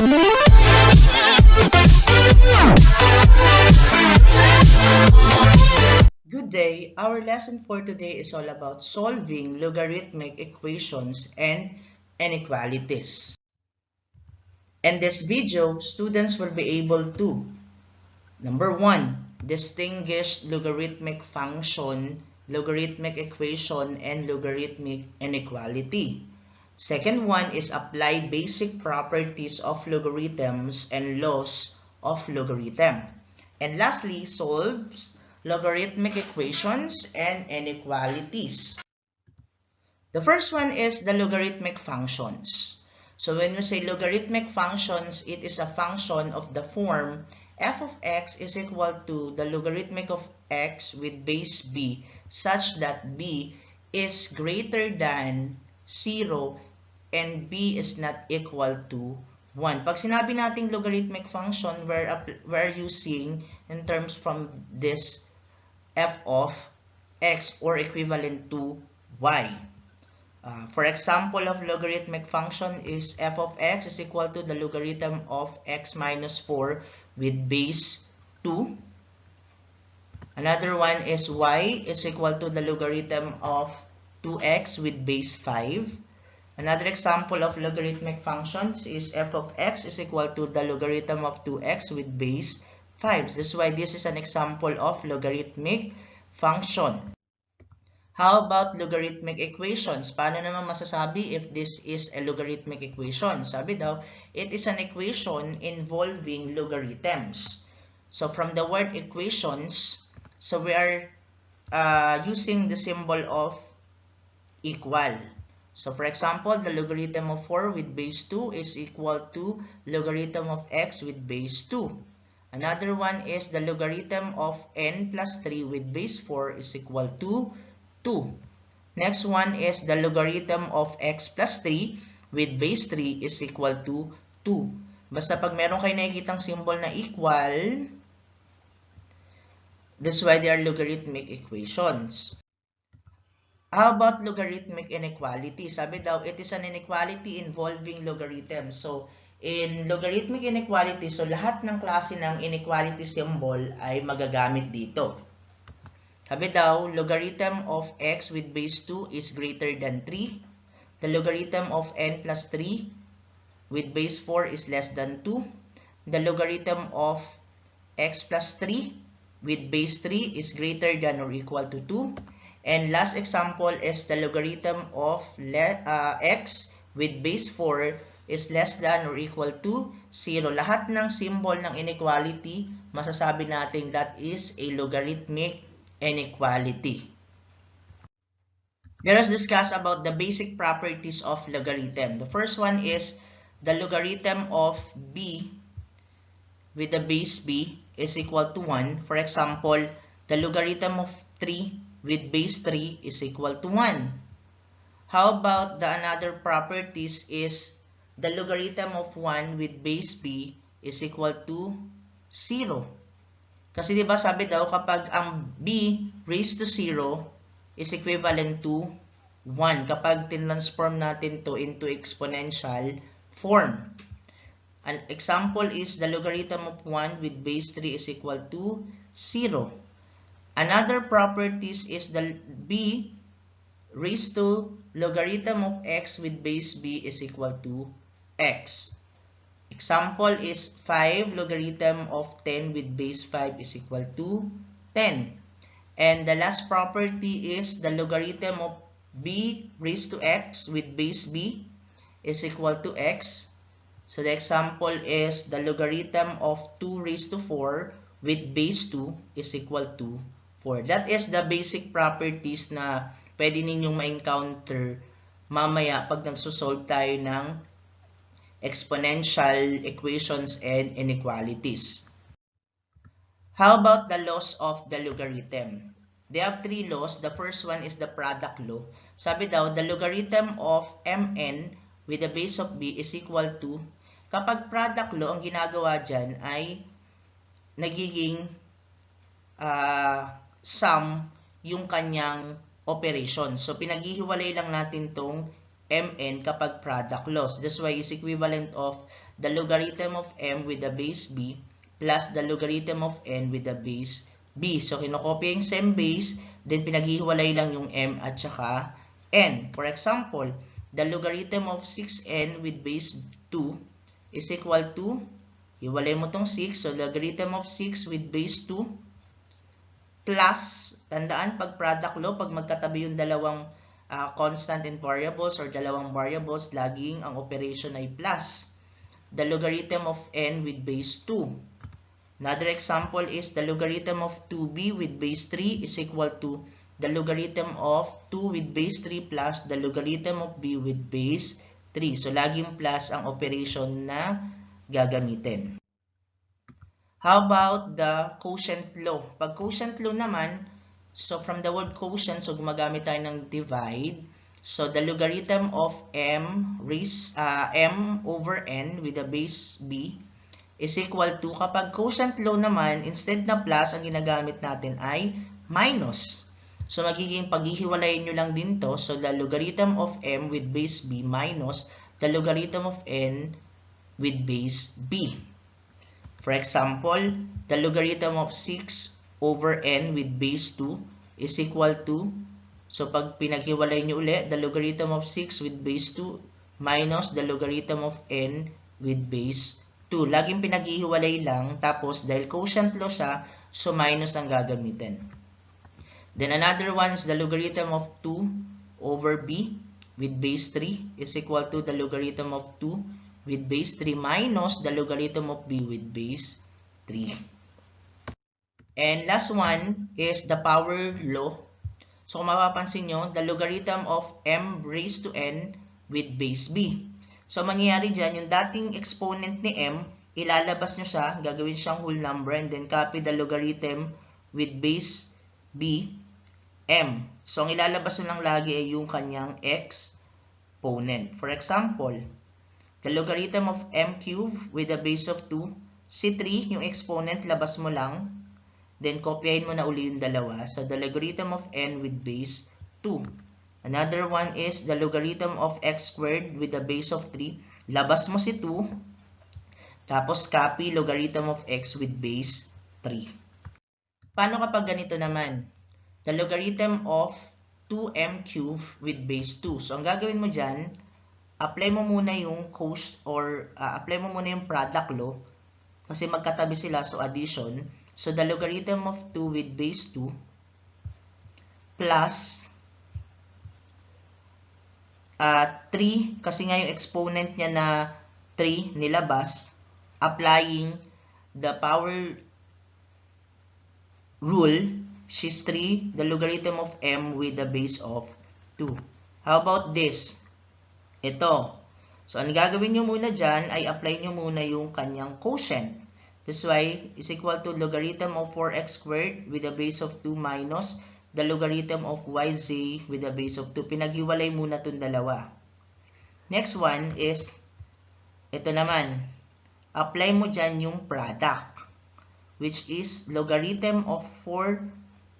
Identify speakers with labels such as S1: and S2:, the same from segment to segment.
S1: Good day! Our lesson for today is all about solving logarithmic equations and inequalities. In this video, students will be able to: number 1, distinguish logarithmic function, logarithmic equation, and logarithmic inequality. Second one is apply basic properties of logarithms and laws of logarithm. And lastly, solves logarithmic equations and inequalities. The first one is the logarithmic functions. So when we say logarithmic functions, it is a function of the form f of x is equal to the logarithmic of x with base b such that b is greater than 0 and b is not equal to 1. Pag sinabi nating logarithmic function, we're using in terms from this f of x or equivalent to y. For example of logarithmic function is f of x is equal to the logarithm of x minus 4 with base 2. Another one is y is equal to the logarithm of 2x with base 5. Another example of logarithmic functions is f of x is equal to the logarithm of 2x with base 5. That's why this is an example of logarithmic function. How about logarithmic equations? Paano naman masasabi if this is a logarithmic equation? Sabi daw, it is an equation involving logarithms. So from the word equations, so we are using the symbol of equal. So for example, the logarithm of 4 with base 2 is equal to logarithm of x with base 2. Another one is the logarithm of n plus 3 with base 4 is equal to 2. Next one is the logarithm of x plus 3 with base 3 is equal to 2. Basta pag meron kayo nakikitang symbol na equal, that's why they are logarithmic equations. How about logarithmic inequality? Sabi daw, it is an inequality involving logarithms. So, in logarithmic inequality, so lahat ng klase ng inequality symbol ay magagamit dito. Sabi daw, logarithm of x with base 2 is greater than 3. The logarithm of n plus 3 with base 4 is less than 2. The logarithm of x plus 3 with base 3 is greater than or equal to 2. And last example is the logarithm of x with base 4 is less than or equal to 0. Lahat ng symbol ng inequality, masasabi natin that is a logarithmic inequality. Let us discuss about the basic properties of logarithm. The first one is the logarithm of b with the base b is equal to 1. For example, the logarithm of 3 with base 3 is equal to 1. How about the another properties is the logarithm of 1 with base b is equal to 0. Kasi diba sabi daw kapag ang b raised to 0 is equivalent to 1 kapag tinransform natin to into exponential form. An example is the logarithm of 1 with base 3 is equal to 0. Another properties is the b raised to logarithm of x with base b is equal to x. Example is 5 logarithm of 10 with base 5 is equal to 10. And the last property is the logarithm of b raised to x with base b is equal to x. So the example is the logarithm of 2 raised to 4 with base 2 is equal to 4. That is the basic properties na pwede ninyong ma-encounter mamaya pag nagsosolve tayo ng exponential equations and inequalities. How about the laws of the logarithm? They have 3 laws. The first one is the product law. Sabi daw, the logarithm of mn with the base of b is equal to, kapag product law, ang ginagawa dyan ay nagiging sum yung kanyang operation. So, pinaghihiwalay lang natin tong mn kapag product laws. That's why is equivalent of the logarithm of m with the base b plus the logarithm of n with the base b. So, kinokopya yung same base, then pinaghihiwalay lang yung m at saka n. For example, the logarithm of 6n with base 2 is equal to, hiwalay mo tong 6, so logarithm of 6 with base 2 plus, tandaan pag product law, pag magkatabi yung dalawang constant and variables or dalawang variables, laging ang operation ay plus. The logarithm of n with base 2. Another example is the logarithm of 2b with base 3 is equal to the logarithm of 2 with base 3 plus the logarithm of b with base 3. So, laging plus ang operation na gagamitin. How about the quotient law? Pag quotient law naman, so from the word quotient, so gumagamit tayo ng divide. So, the logarithm of m over n with the base b is equal to, kapag quotient law naman, instead na plus, ang ginagamit natin ay minus. So, magiging paghihiwalayin nyo lang din to. So, the logarithm of m with base b minus the logarithm of n with base b. For example, the logarithm of 6 over n with base 2 is equal to, so pag pinaghiwalay nyo ulit, the logarithm of 6 with base 2 minus the logarithm of n with base 2. Laging pinaghihiwalay lang, tapos dahil quotient law siya, so minus ang gagamitin. Then another one is the logarithm of 2 over b with base 3 is equal to the logarithm of 2 with base 3 minus the logarithm of b with base 3. And last one is the power law. So kung mapapansin nyo, the logarithm of m raised to n with base b. So mangyayari dyan, yung dating exponent ni m, ilalabas nyo siya, gagawin siyang whole number, and then copy the logarithm with base b, m. So ang ilalabas nyo lang lagi ay yung kanyang exponent. For example, the logarithm of m cubed with a base of 2, si 3, yung exponent, labas mo lang. Then, kopyahin mo na uli yung dalawa. So, the logarithm of n with base 2. Another one is the logarithm of x squared with a base of 3. Labas mo si 2. Tapos, copy logarithm of x with base 3. Paano kapag ganito naman? The logarithm of 2m cubed with base 2. So, ang gagawin mo dyan, apply mo muna yung apply mo muna yung product law kasi magkatabi sila, so addition. So, the logarithm of 2 with base 2 plus 3, kasi nga yung exponent niya na 3 nilabas, applying the power rule, she's 3, the logarithm of m with the base of 2. How about this? Ito. So, ang gagawin nyo muna dyan ay apply nyo muna yung kanyang quotient. That's why, is equal to logarithm of 4x squared with a base of 2 minus the logarithm of yz with a base of 2. Pinaghiwalay muna itong dalawa. Next one is, ito naman. Apply mo dyan yung product, which is logarithm of 4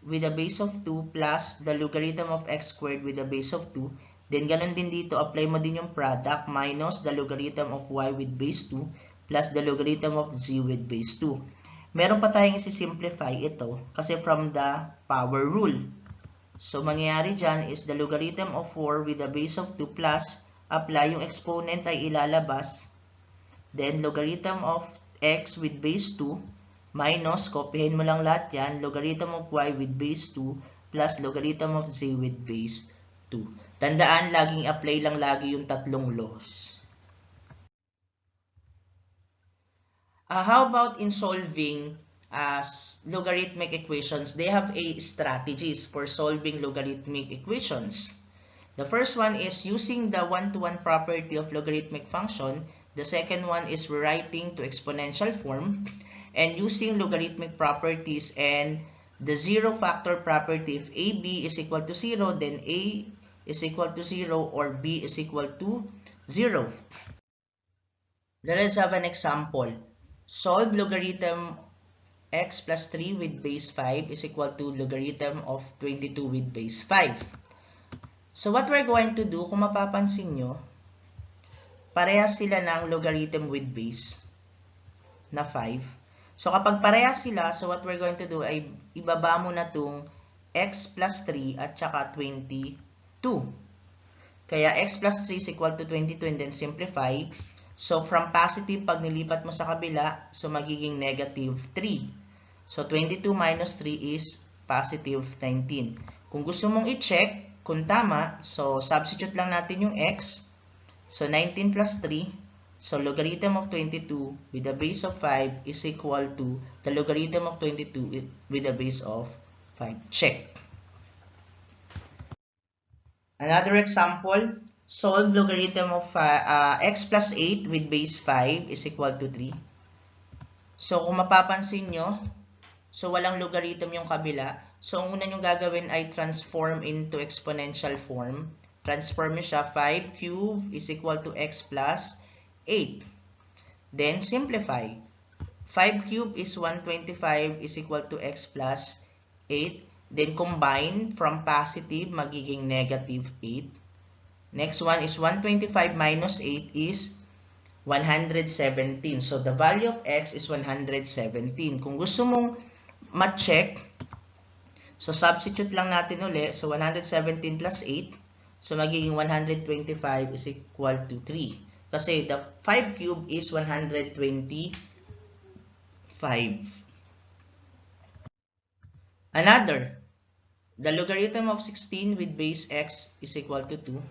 S1: with a base of 2 plus the logarithm of x squared with a base of 2. Then, ganun din dito, apply mo din yung product minus the logarithm of y with base 2 plus the logarithm of z with base 2. Meron pa tayong isi-simplify ito kasi from the power rule. So, mangyayari dyan is the logarithm of 4 with a base of 2 plus, apply yung exponent ay ilalabas. Then, logarithm of x with base 2 minus, kopyahin mo lang lahat yan, logarithm of y with base 2 plus logarithm of z with base 2. Tandaan, laging apply lang lagi yung tatlong laws. How about in solving logarithmic equations? They have strategies for solving logarithmic equations. The first one is using the one-to-one property of logarithmic function. The second one is rewriting to exponential form and using logarithmic properties and the zero factor property. If AB is equal to 0, then A is equal to 0 or B is equal to 0. Let us have an example. Solve logarithm x plus 3 with base 5 is equal to logarithm of 22 with base 5. So what we're going to do, kung mapapansin nyo, parehas sila ng logarithm with base na 5. So kapag parehas sila, so what we're going to do ay ibaba mo na itong x plus 3 at saka 22. Kaya x plus 3 is equal to 22 and then simplify. So from positive, pag nilipat mo sa kabila, so magiging negative 3. So 22 minus 3 is positive 19. Kung gusto mong i-check kung tama, so substitute lang natin yung x. So 19 plus 3. So logarithm of 22 with the base of 5 is equal to the logarithm of 22 with the base of 5. Check. Another example, solve logarithm of x plus 8 with base 5 is equal to 3. So kung mapapansin nyo, so walang logarithm yung kabila. So ang una nyo gagawin ay transform into exponential form. Transform nyo siya, 5 cubed is equal to x plus 8. Then simplify. 5 cubed is 125 is equal to x plus 8. Then combine from positive, magiging negative 8. Next one is 125 minus 8 is 117. So the value of x is 117. Kung gusto mong ma-check, so substitute lang natin uli. So 117 plus 8. So magiging 125 is equal to 3. Kasi the 5 cubed is 125. Another, the logarithm of 16 with base x is equal to 2.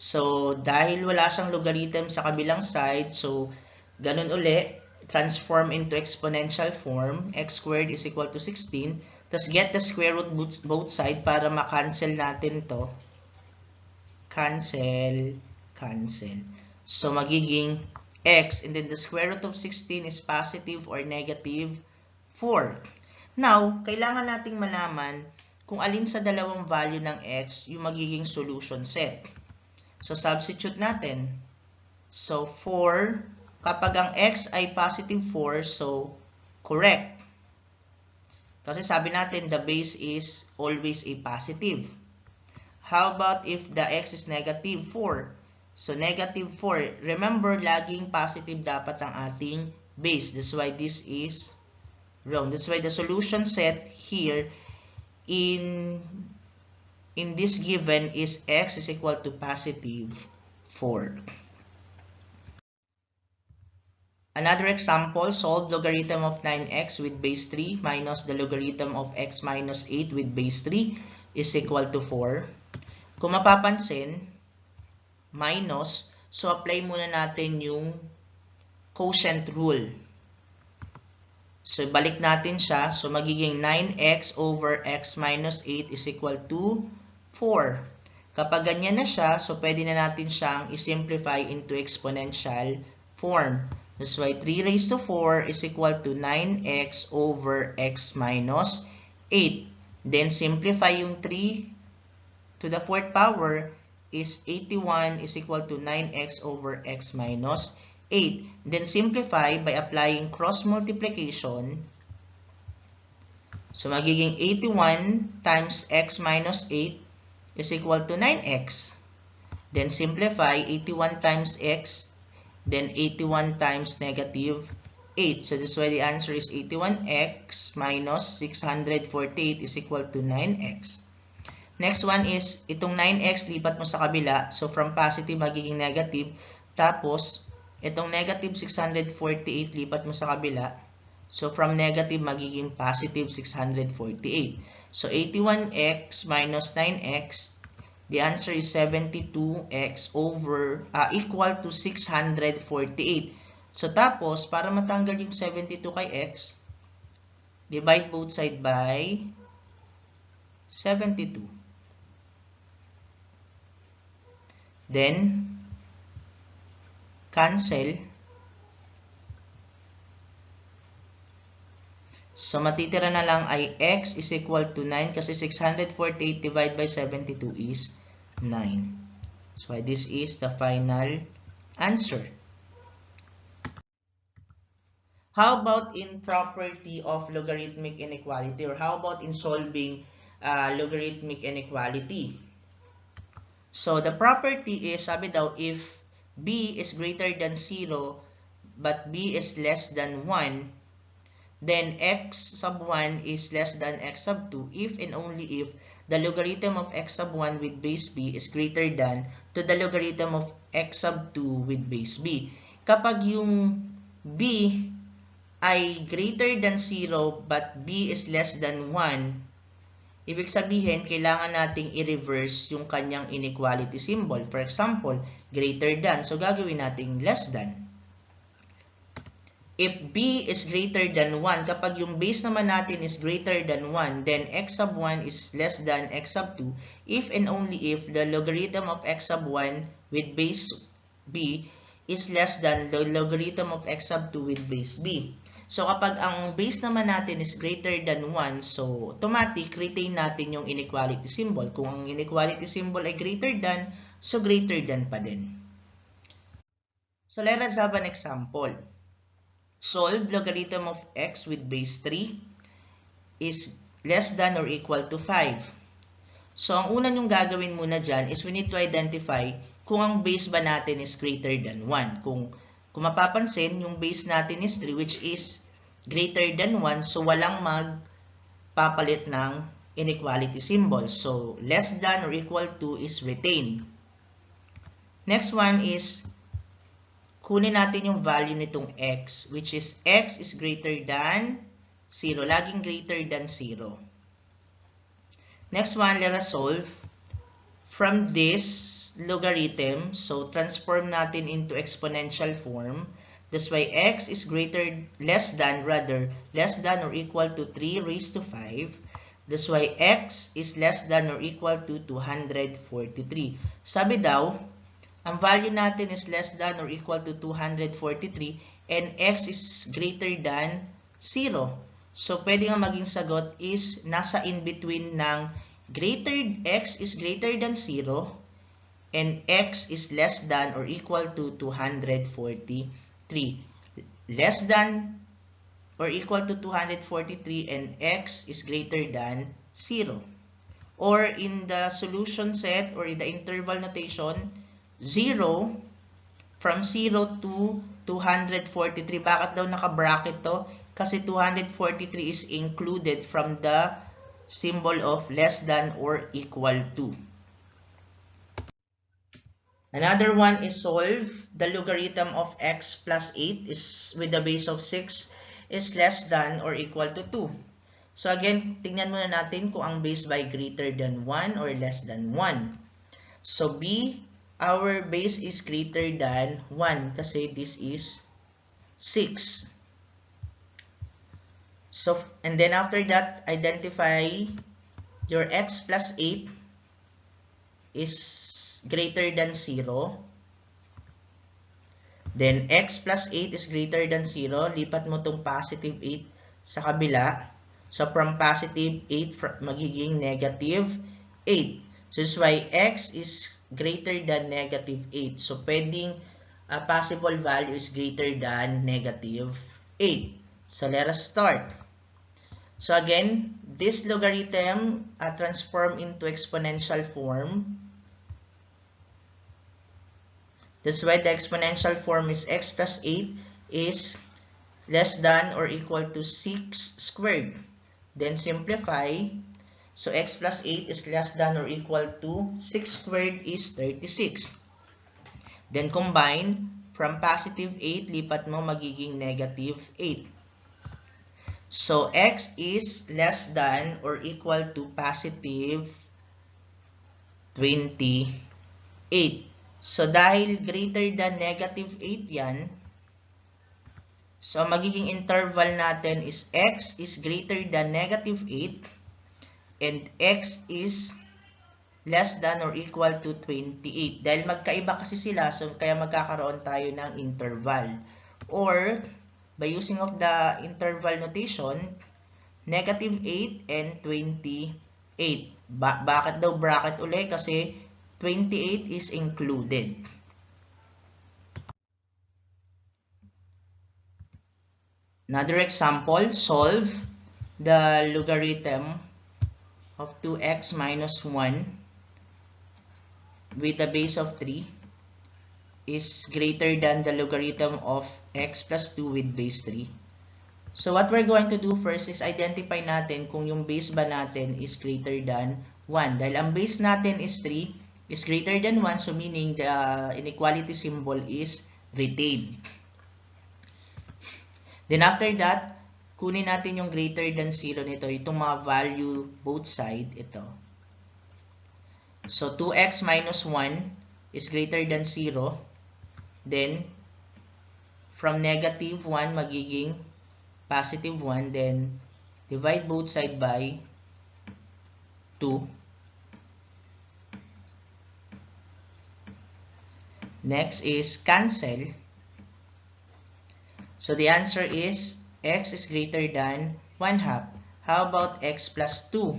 S1: So, dahil wala siyang logarithm sa kabilang side, so ganun uli, transform into exponential form, x squared is equal to 16. Tapos get the square root both side para ma-cancel natin to. Cancel. So, magiging x, and then the square root of 16 is positive or negative 4. Now, kailangan nating malaman kung alin sa dalawang value ng x yung magiging solution set. So, substitute natin. So, 4, kapag ang x ay positive 4, so, correct. Kasi sabi natin, the base is always a positive. How about if the x is negative 4? So, negative 4. Remember, laging positive dapat ang ating base. That's why this is wrong. That's why the solution set here in this given is x is equal to positive 4. Another example, solve logarithm of 9x with base 3 minus the logarithm of x minus 8 with base 3 is equal to 4. Kung mapapansin, minus, so apply muna natin yung quotient rule. So, balik natin siya. So, magiging 9x over x minus 8 is equal to 4. Kapag ganyan na siya, so pwede na natin siyang i-simplify into exponential form. That's why 3 raised to 4 is equal to 9x over x minus 8. Then, simplify yung 3 to the 4th power is 81 is equal to 9x over x minus 8. Then simplify by applying cross multiplication. So magiging 81 times x minus 8 is equal to 9x. Then simplify 81 times x, then 81 times negative 8. So that's why the answer is 81x minus 648 is equal to 9x. Next one is, itong 9x, lipat mo sa kabila. So, from positive, magiging negative. Tapos, itong negative 648, lipat mo sa kabila. So, from negative, magiging positive 648. So, 81x minus 9x, the answer is 72x over, equal to 648. So, tapos, para matanggal yung 72 kay x, divide both side by 72. Then, cancel. So, matitira na lang ay x is equal to 9 kasi 648 divided by 72 is 9. So, this is the final answer. How about in property of logarithmic inequality, or how about in solving logarithmic inequality? So, the property is, sabi daw, if b is greater than 0 but b is less than 1, then x sub 1 is less than x sub 2 if and only if the logarithm of x sub 1 with base b is greater than to the logarithm of x sub 2 with base b. Kapag yung b ay greater than 0 but b is less than 1, ibig sabihin kailangan nating i-reverse yung kanyang inequality symbol. For example, greater than. So gagawin nating less than. If b is greater than 1, kapag yung base naman natin is greater than 1, then x sub 1 is less than x sub 2 if and only if the logarithm of x sub 1 with base b is less than the logarithm of x sub 2 with base b. So kapag ang base naman natin is greater than 1, so automatic retain natin yung inequality symbol. Kung ang inequality symbol ay greater than, so greater than pa din. So let us have an example. Solve logarithm of x with base 3 is less than or equal to 5. So ang una nyong gagawin muna dyan is we need to identify kung ang base ba natin is greater than 1. Kung mapapansin, yung base natin is 3 which is greater than 1, so walang magpapalit ng inequality symbol. So less than or equal to is retained. Next one is kunin natin yung value nitong x, which is x is greater than 0. Laging greater than 0. Next one, let us solve from this logarithm. So transform natin into exponential form. That's why x is less than or equal to 3 raised to 5. That's why x is less than or equal to 243. Sabi daw, ang value natin is less than or equal to 243 and x is greater than 0. So, pwede nga maging sagot is nasa in-between ng x is greater than 0 and x is less than or equal to 243. Less than or equal to 243 and x is greater than 0. Or in the solution set or in the interval notation, 0 from 0 to 243. Bakit daw naka-bracket to? Kasi 243 is included from the symbol of less than or equal to. Another one is solve the logarithm of x plus 8 is with the base of 6 is less than or equal to 2. So again, tingnan muna natin kung ang base by greater than 1 or less than 1. So b, our base is greater than 1 kasi this is 6. So, and then after that, identify your x plus 8 is greater than 0. Then, x plus 8 is greater than 0. Lipat mo tong positive 8 sa kabila. So, from positive 8, magiging negative 8. So, that's why x is greater than negative 8. So, pwedeng possible value is greater than negative 8. So, let us start. So, again, this logarithm transform into exponential form. That's why the exponential form is x plus 8 is less than or equal to 6 squared. Then, simplify. So, x plus 8 is less than or equal to 6 squared is 36. Then, combine. From positive 8, lipat mo magiging negative 8. So, x is less than or equal to positive 28. So, dahil greater than negative 8 yan, so, magiging interval natin is x is greater than negative 8 and x is less than or equal to 28. Dahil magkaiba kasi sila, so kaya magkakaroon tayo ng interval. Or, by using of the interval notation, negative 8 and 28. Bakit daw bracket uli? Kasi 28 is included. Another example, solve the logarithm of 2x minus 1 with a base of 3 is greater than the logarithm of x plus 2 with base 3. So what we're going to do first is identify natin kung yung base ba natin is greater than 1. Dahil ang base natin is 3 is greater than 1, so meaning the inequality symbol is retained. Then after that, kunin natin yung greater than 0 nito, itong mga value both side, ito. So 2x minus 1 is greater than 0. Then, from negative 1 magiging positive 1, then divide both side by 2. Next is cancel. So the answer is x is greater than 1/2. How about x plus 2?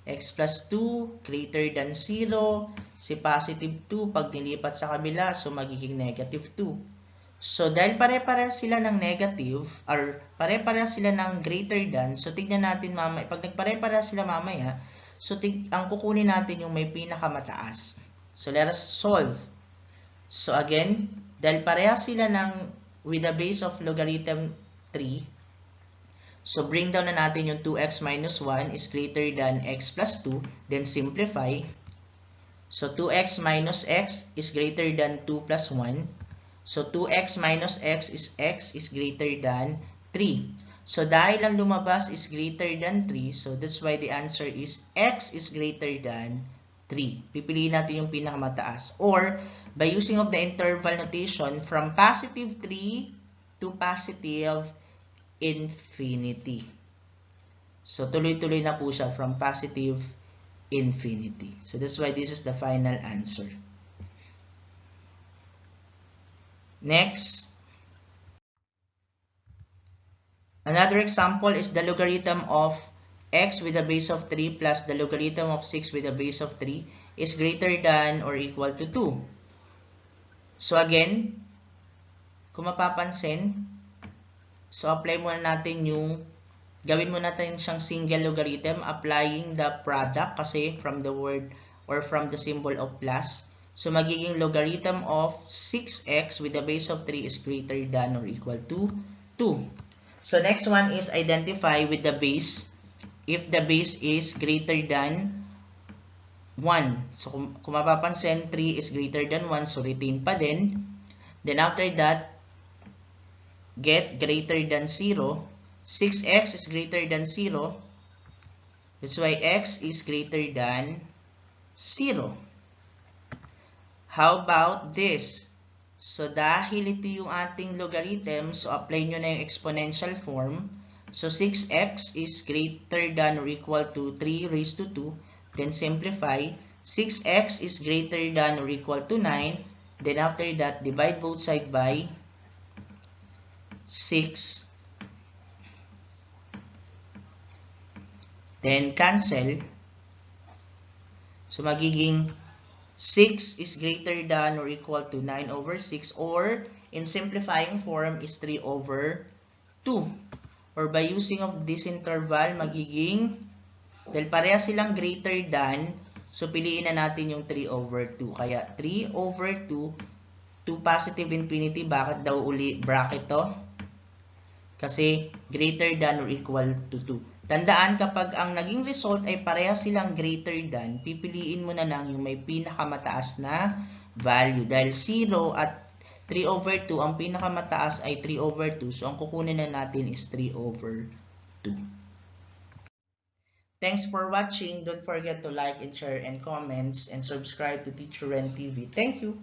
S1: X plus 2 greater than 0. Si positive 2 pag nilipat sa kabila, so magiging negative 2. So, dahil pare-parehas sila ng negative, or pare-parehas sila ng greater than, so tignan natin mamaya, pag nagpare-parehas sila mamaya, so ang kukunin natin yung may pinakamataas. So, let us solve. So, again, dahil parehas sila ng, with the base of logarithm 3, so bring down na natin yung 2x minus 1 is greater than x plus 2, then simplify. So, 2x minus x is greater than 2 plus 1. So, 2x minus x is greater than 3. So, dahil ang lumabas is greater than 3, so that's why the answer is x is greater than 3. Pipiliin natin yung pinakamataas. Or, by using of the interval notation, from positive 3 to positive infinity. So, tuloy-tuloy na po siya from positive infinity. So, that's why this is the final answer. Next, another example is the logarithm of x with a base of 3 plus the logarithm of 6 with a base of 3 is greater than or equal to 2. So again, kung mapapansin, so apply muna natin yung, gawin muna natin siyang single logarithm, applying the product kasi from the word or from the symbol of plus. So, magiging logarithm of 6x with the base of 3 is greater than or equal to 2. So, next one is identify with the base if the base is greater than 1. So, kung mapapansin, 3 is greater than 1, so retain pa din. Then, after that, get greater than 0. 6x is greater than 0. That's why x is greater than 0. How about this? So, dahil ito yung ating logarithm, so apply nyo na yung exponential form. So, 6x is greater than or equal to 3 raised to 2. Then, simplify. 6x is greater than or equal to 9. Then, after that, divide both sides by 6. Then, cancel. So, magiging 6 is greater than or equal to 9 over 6, or in simplifying form is 3 over 2. Or by using of this interval, magiging, dahil pareha silang greater than, so piliin na natin yung 3 over 2. Kaya 3 over 2 to positive infinity. Bakit daw uli bracket to? Kasi greater than or equal to 2. Tandaan, kapag ang naging result ay pareha silang greater than, pipiliin mo na lang yung may pinakamataas na value. Dahil 0 at 3 over 2, ang pinakamataas ay 3 over 2. So, ang kukunin na natin is 3 over 2. Thanks for watching. Don't forget to like and share and comments and subscribe to Teacher Ren TV. Thank you.